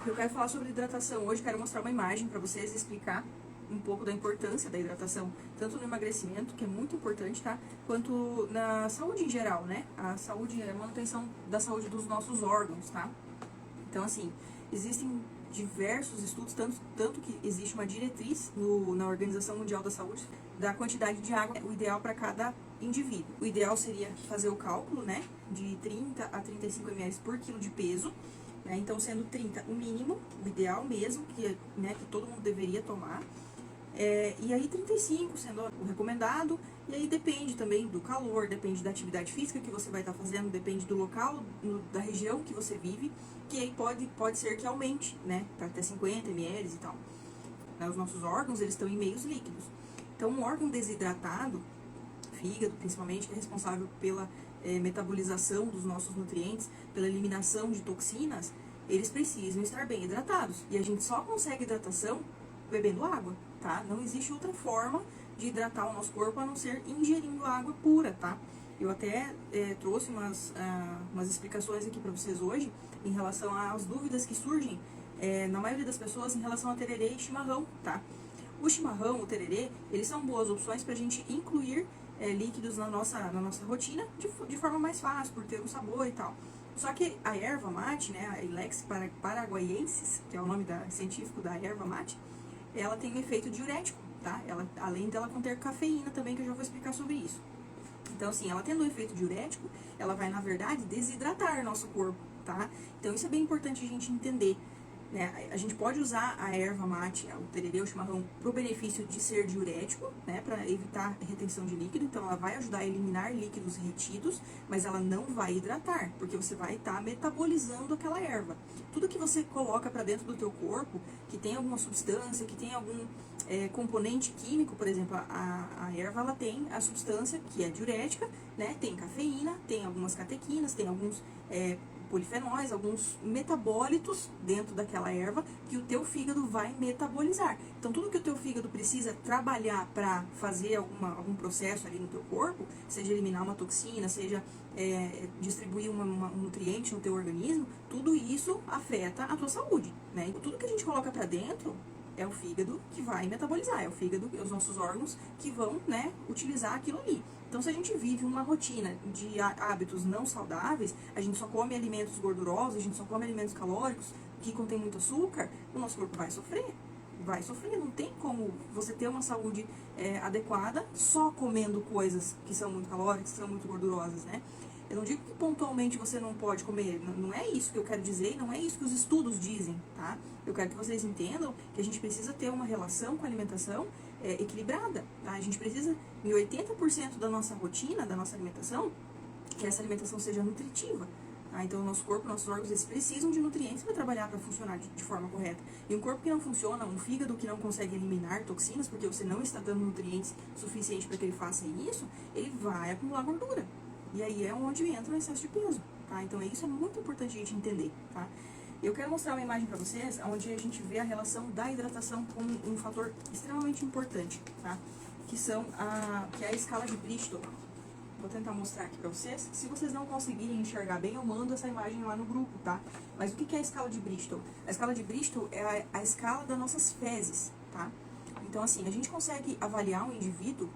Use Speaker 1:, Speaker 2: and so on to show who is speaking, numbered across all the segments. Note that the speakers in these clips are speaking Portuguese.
Speaker 1: Eu quero falar sobre hidratação hoje, quero mostrar uma imagem para vocês e explicar um pouco da importância da hidratação, tanto no emagrecimento, que é muito importante, tá? Quanto na saúde em geral, né? A saúde, a manutenção da saúde dos nossos órgãos, tá? Então, assim, existem diversos estudos, tanto que existe uma diretriz na Organização Mundial da Saúde da quantidade de água, o ideal para cada indivíduo. O ideal seria fazer o cálculo, né, de 30 a 35 ml por quilo de peso, né, então sendo 30 o mínimo, o ideal mesmo, que todo mundo deveria tomar. E aí 35 sendo o recomendado, e aí depende também do calor, depende da atividade física que você vai estar fazendo, depende do local, da região que você vive, que aí pode ser que aumente, né, para até 50 ml e tal. Os nossos órgãos, eles estão em meios líquidos. Então, um órgão desidratado, fígado principalmente, que é responsável pela metabolização dos nossos nutrientes, pela eliminação de toxinas, eles precisam estar bem hidratados. E a gente só consegue hidratação bebendo água, tá? Não existe outra forma de hidratar o nosso corpo a não ser ingerindo água pura, tá? Eu até trouxe umas explicações aqui para vocês hoje em relação às dúvidas que surgem na maioria das pessoas em relação a tererê e chimarrão, tá? O chimarrão, o tererê, eles são boas opções para a gente incluir líquidos na nossa rotina de forma mais fácil, por ter um sabor e tal. Só que a erva mate, né, a Ilex paraguaiensis, que é o nome científico da erva mate, ela tem um efeito diurético, tá? Além dela conter cafeína também, que eu já vou explicar sobre isso. Então, assim, ela tendo um efeito diurético, ela vai, na verdade, desidratar nosso corpo, tá? Então, isso é bem importante a gente entender, né? A gente pode usar a erva mate, o tererê, o chimarrão, pro benefício de ser diurético, né? Para evitar retenção de líquido. Então, ela vai ajudar a eliminar líquidos retidos, mas ela não vai hidratar, porque você vai estar metabolizando aquela erva. Tudo que você coloca para dentro do teu corpo, que tem alguma substância, que tem algum componente químico, por exemplo, a erva, ela tem a substância que é diurética, né? Tem cafeína, tem algumas catequinas, tem alguns polifenóis, alguns metabólitos dentro daquela erva que o teu fígado vai metabolizar. Então, tudo que o teu fígado precisa trabalhar para fazer algum processo ali no teu corpo, seja eliminar uma toxina, seja distribuir um nutriente no teu organismo, tudo isso afeta a tua saúde, né? Então, tudo que a gente coloca para dentro é o fígado que vai metabolizar, é o fígado, os nossos órgãos que vão, né, utilizar aquilo ali. Então, se a gente vive uma rotina de hábitos não saudáveis, a gente só come alimentos gordurosos, a gente só come alimentos calóricos, que contém muito açúcar, o nosso corpo vai sofrer. Vai sofrer, não tem como você ter uma saúde adequada só comendo coisas que são muito calóricas, que são muito gordurosas, né? Eu não digo que pontualmente você não pode comer, não é isso que eu quero dizer, não é isso que os estudos dizem, tá? Eu quero que vocês entendam que a gente precisa ter uma relação com a alimentação equilibrada, tá? A gente precisa, em 80% da nossa rotina, da nossa alimentação, que essa alimentação seja nutritiva. Tá? Então, o nosso corpo, nossos órgãos, eles precisam de nutrientes para trabalhar, para funcionar de forma correta. E um corpo que não funciona, um fígado que não consegue eliminar toxinas, porque você não está dando nutrientes suficientes para que ele faça isso, ele vai acumular gordura. E aí é onde entra o excesso de peso, tá? Então, isso é muito importante a gente entender, tá? Eu quero mostrar uma imagem para vocês, onde a gente vê a relação da hidratação com um fator extremamente importante, tá? Que é a escala de Bristol. Vou tentar mostrar aqui para vocês. Se vocês não conseguirem enxergar bem, eu mando essa imagem lá no grupo, tá? Mas o que é a escala de Bristol? A escala de Bristol é a escala das nossas fezes, tá? Então, assim, a gente consegue avaliar um indivíduo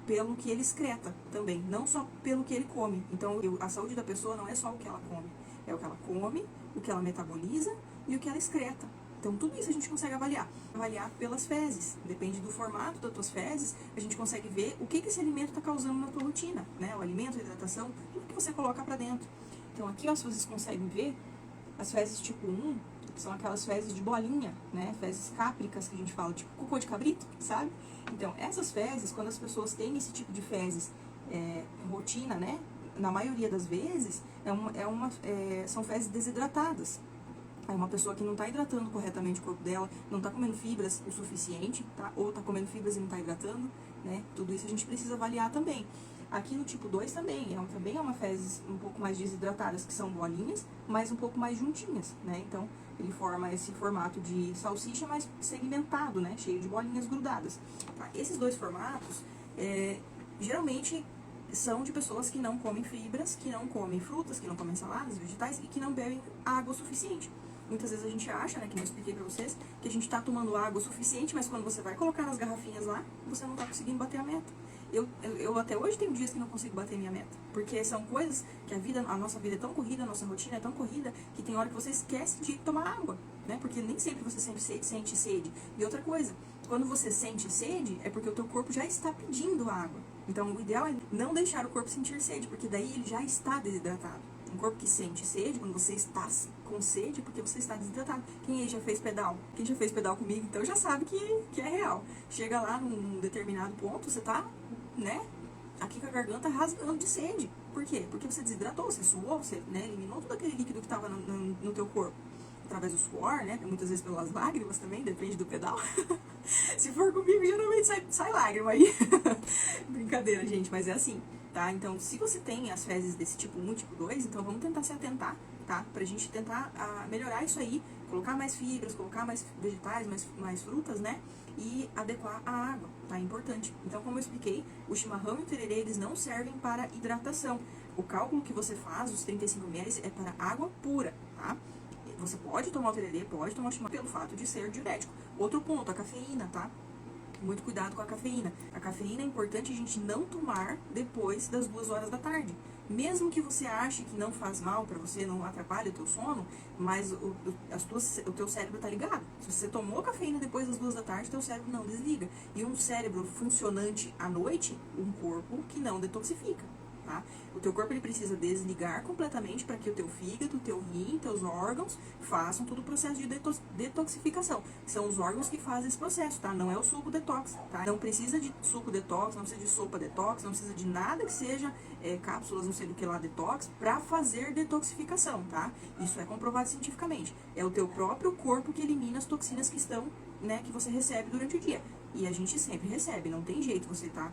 Speaker 1: pelo que ele excreta também, não só pelo que ele come. Então, a saúde da pessoa não é só o que ela come, é o que ela come, o que ela metaboliza e o que ela excreta. Então, tudo isso a gente consegue avaliar. Avaliar pelas fezes. Depende do formato das tuas fezes, a gente consegue ver o que esse alimento está causando na tua rotina, né? O alimento, a hidratação, tudo que você coloca para dentro. Então, aqui, ó, se vocês conseguem ver, as fezes tipo 1 são aquelas fezes de bolinha, né? Fezes cápricas, que a gente fala, tipo cocô de cabrito, sabe? Então, essas fezes, quando as pessoas têm esse tipo de fezes rotina, né? Na maioria das vezes, são fezes desidratadas. É uma pessoa que não está hidratando corretamente o corpo dela, não está comendo fibras o suficiente, tá? Ou está comendo fibras e não está hidratando, né? Tudo isso a gente precisa avaliar também. Aqui no tipo 2 também é uma fezes um pouco mais desidratadas, que são bolinhas, mas um pouco mais juntinhas, né? Então, ele forma esse formato de salsicha mais segmentado, né? Cheio de bolinhas grudadas. Tá? Esses dois formatos, geralmente, são de pessoas que não comem fibras, que não comem frutas, que não comem saladas, vegetais e que não bebem água o suficiente. Muitas vezes a gente acha, né, que eu expliquei pra vocês, que a gente tá tomando água o suficiente, mas quando você vai colocar nas garrafinhas lá, você não tá conseguindo bater a meta. Eu até hoje tenho dias que não consigo bater minha meta, porque são coisas que a nossa vida é tão corrida, a nossa rotina é tão corrida, que tem hora que você esquece de tomar água, né, porque nem sempre você sente sede. E outra coisa, quando você sente sede, é porque o teu corpo já está pedindo água. Então, o ideal é não deixar o corpo sentir sede, porque daí ele já está desidratado. Um corpo que sente sede, quando você está com sede, é porque você está desidratado. Quem aí já fez pedal? Quem já fez pedal comigo, então já sabe que é real. Chega lá num determinado ponto, você tá, né, aqui com a garganta rasgando de sede. Por quê? Porque você desidratou, você suou, você, né, eliminou todo aquele líquido que estava no teu corpo. Através do suor, né, muitas vezes pelas lágrimas também, depende do pedal. Se for comigo, geralmente sai lágrima aí. Brincadeira, gente, mas é assim, tá? Então, se você tem as fezes desse tipo 1 e tipo 2, então vamos tentar se atentar, tá? Pra gente tentar melhorar isso aí, colocar mais fibras, colocar mais vegetais, mais frutas, né? E adequar a água, tá? É importante. Então, como eu expliquei, o chimarrão e o tererê, eles não servem para hidratação. O cálculo que você faz, os 35 ml, é para água pura, tá? Você pode tomar o tererê, pode tomar o chimarrão pelo fato de ser diurético. Outro ponto, a cafeína, tá? Muito cuidado com a cafeína. A cafeína é importante a gente não tomar depois das 2 horas da tarde. Mesmo que você ache que não faz mal pra você, não atrapalha o teu sono, mas o teu cérebro tá ligado. Se você tomou cafeína depois das 2 da tarde, teu cérebro não desliga. E um cérebro funcionante à noite, um corpo que não detoxifica. Tá? O teu corpo ele precisa desligar completamente para que o teu fígado, o teu rim, teus órgãos façam todo o processo de detoxificação. São os órgãos que fazem esse processo, tá? Não é o suco detox, tá? Não precisa de suco detox, não precisa de sopa detox, não precisa de nada que seja cápsulas, não sei do que lá, detox, para fazer detoxificação, tá? Isso é comprovado cientificamente. É o teu próprio corpo que elimina as toxinas que estão, né, que você recebe durante o dia. E a gente sempre recebe, não tem jeito, você tá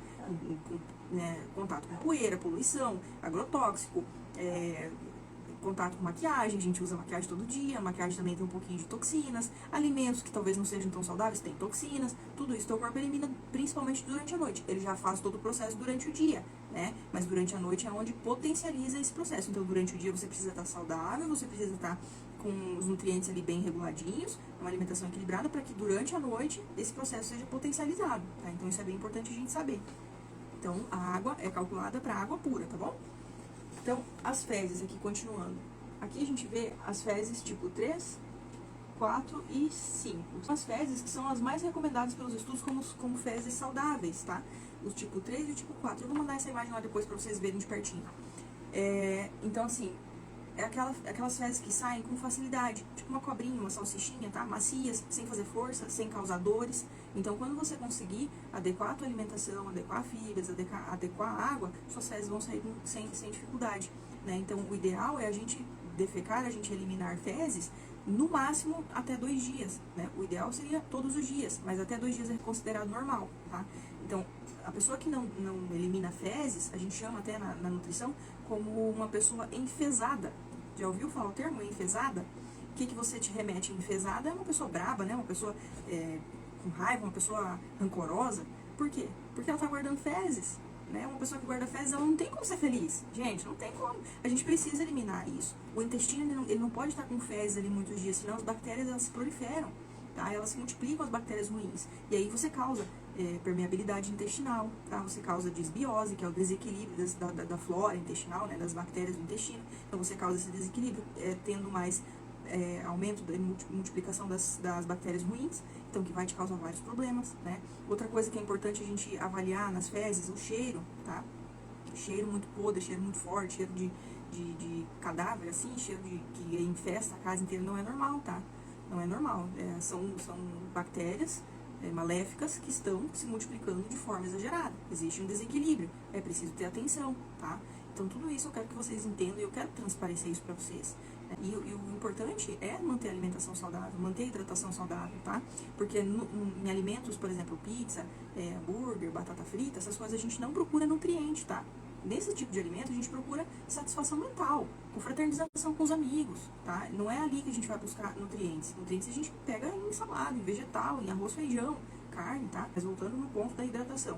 Speaker 1: né, contato com poeira, poluição, agrotóxico, contato com maquiagem, a gente usa maquiagem todo dia, a maquiagem também tem um pouquinho de toxinas, alimentos que talvez não sejam tão saudáveis, tem toxinas, tudo isso teu corpo elimina principalmente durante a noite, ele já faz todo o processo durante o dia, né, mas durante a noite é onde potencializa esse processo, então durante o dia você precisa estar saudável, você precisa estar com os nutrientes ali bem reguladinhos, uma alimentação equilibrada, para que durante a noite esse processo seja potencializado, tá? Então isso é bem importante a gente saber. Então a água é calculada para água pura, tá bom? Então as fezes aqui, continuando. Aqui a gente vê as fezes tipo 3, 4 e 5. São as fezes que são as mais recomendadas pelos estudos como fezes saudáveis, tá? Os tipo 3 e o tipo 4. Eu vou mandar essa imagem lá depois para vocês verem de pertinho. Então assim, aquelas fezes que saem com facilidade, tipo uma cobrinha, uma salsichinha, tá? Macias, sem fazer força, sem causar dores. Então, quando você conseguir adequar a tua alimentação, adequar fibras, adequar a água, suas fezes vão sair sem dificuldade, né? Então, o ideal é a gente defecar, a gente eliminar fezes, no máximo até 2 dias, né? O ideal seria todos os dias, mas até 2 dias é considerado normal, tá? Então, a pessoa que não elimina fezes, a gente chama até na nutrição como uma pessoa enfesada. Já ouviu falar o termo enfesada? O que você te remete? Enfesada é uma pessoa braba, né? Uma pessoa com raiva, uma pessoa rancorosa. Por quê? Porque ela tá guardando fezes, né? Uma pessoa que guarda fezes, ela não tem como ser feliz. Gente, não tem como. A gente precisa eliminar isso. O intestino, ele não pode estar com fezes ali muitos dias, senão as bactérias, elas se proliferam, tá? Elas se multiplicam, as bactérias ruins. E aí você causa permeabilidade intestinal, tá? Você causa disbiose, que é o desequilíbrio da flora intestinal, né? Das bactérias do intestino. Então você causa esse desequilíbrio, tendo mais aumento da multiplicação das bactérias ruins, então que vai te causar vários problemas, né? Outra coisa que é importante a gente avaliar nas fezes, o cheiro, tá? Cheiro muito podre, cheiro muito forte, cheiro de cadáver, assim, cheiro que infesta a casa inteira, não é normal, tá? Não é normal, são bactérias maléficas que estão se multiplicando de forma exagerada. Existe um desequilíbrio, é preciso ter atenção, tá? Então tudo isso eu quero que vocês entendam e eu quero transparecer isso para vocês. E o importante é manter a alimentação saudável, manter a hidratação saudável, tá? Porque em alimentos, por exemplo, pizza, hambúrguer, batata frita, essas coisas a gente não procura nutriente, tá? Nesse tipo de alimento a gente procura satisfação mental, confraternização com os amigos, tá? Não é ali que a gente vai buscar nutrientes. Nutrientes a gente pega em salada, em vegetal, em arroz, feijão, carne, tá? Mas voltando no ponto da hidratação.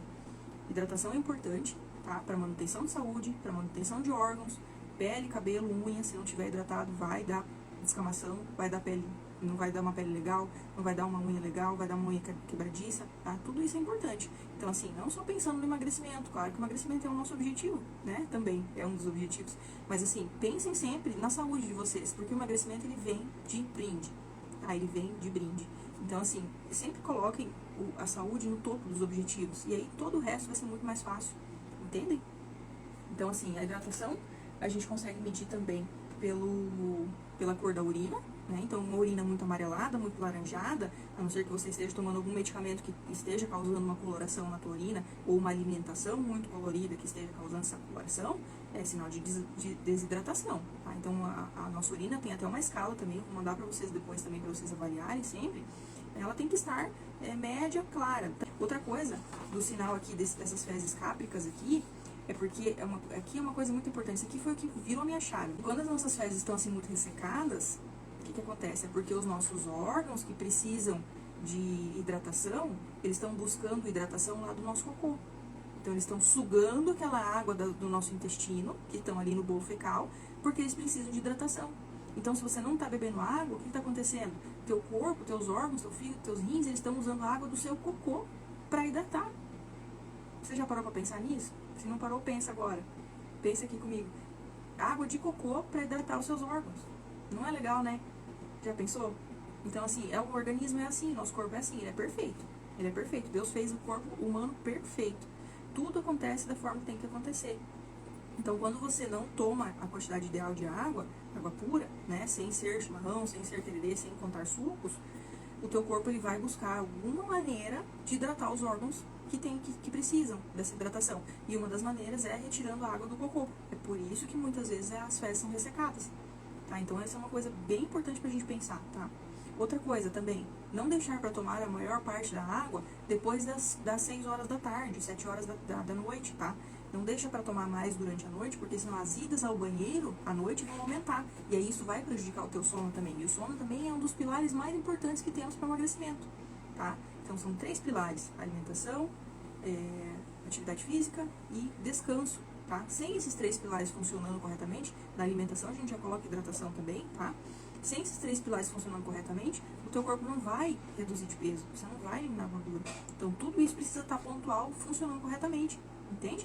Speaker 1: Hidratação é importante, tá? Para manutenção de saúde, para manutenção de órgãos, pele, cabelo, unha. Se não tiver hidratado, vai dar descamação, vai dar pele, não vai dar uma pele legal, não vai dar uma unha legal, vai dar uma unha quebradiça, tá? Tudo isso é importante. Então, assim, não só pensando no emagrecimento, claro que o emagrecimento é o nosso objetivo, né? Também é um dos objetivos. Mas, assim, pensem sempre na saúde de vocês, porque o emagrecimento, ele vem de brinde, tá? Ele vem de brinde. Então, assim, sempre coloquem a saúde no topo dos objetivos, e aí todo o resto vai ser muito mais fácil, entendem? Então, assim, a hidratação a gente consegue medir também pela cor da urina, né? Então, uma urina muito amarelada, muito laranjada, a não ser que você esteja tomando algum medicamento que esteja causando uma coloração na tua urina, ou uma alimentação muito colorida que esteja causando essa coloração, é sinal de desidratação, tá? Então, a nossa urina tem até uma escala também, vou mandar para vocês depois também, para vocês avaliarem sempre. Ela tem que estar média, clara. Outra coisa do sinal aqui dessas fezes cápricas aqui, é porque aqui é uma coisa muito importante. Isso aqui foi o que virou a minha chave. Quando as nossas fezes estão assim muito ressecadas, o que acontece? É porque os nossos órgãos que precisam de hidratação, eles estão buscando hidratação lá do nosso cocô. Então, eles estão sugando aquela água do nosso intestino, que estão ali no bolo fecal, porque eles precisam de hidratação. Então, se você não está bebendo água, o que está acontecendo? Teu corpo, teus órgãos, teu fígado, teus rins, eles estão usando a água do seu cocô para hidratar. Você já parou para pensar nisso? Se não parou, pensa agora. Pensa aqui comigo. Água de cocô para hidratar os seus órgãos. Não é legal, né? Já pensou? Então, assim, o organismo é assim, nosso corpo é assim, ele é perfeito. Ele é perfeito. Deus fez o corpo humano perfeito. Tudo acontece da forma que tem que acontecer. Então, quando você não toma a quantidade ideal de água pura, né, sem ser chimarrão, sem ser tererê, sem contar sucos, o teu corpo ele vai buscar alguma maneira de hidratar os órgãos que precisam dessa hidratação. E uma das maneiras é retirando a água do cocô. É por isso que muitas vezes as fezes são ressecadas, tá? Então, essa é uma coisa bem importante pra gente pensar, tá? Outra coisa também, não deixar para tomar a maior parte da água depois das 6 horas da tarde, 7 horas da noite, tá? Não deixa para tomar mais durante a noite, porque senão as idas ao banheiro à noite vão aumentar. E aí isso vai prejudicar o teu sono também. E o sono também é um dos pilares mais importantes que temos para o emagrecimento, tá? Então são 3 pilares: alimentação, atividade física e descanso, tá? Sem esses 3 pilares funcionando corretamente, na alimentação a gente já coloca hidratação também, tá? Sem esses 3 pilares funcionando corretamente, o teu corpo não vai reduzir de peso, você não vai eliminar gordura. Então tudo isso precisa estar pontual, funcionando corretamente, entende?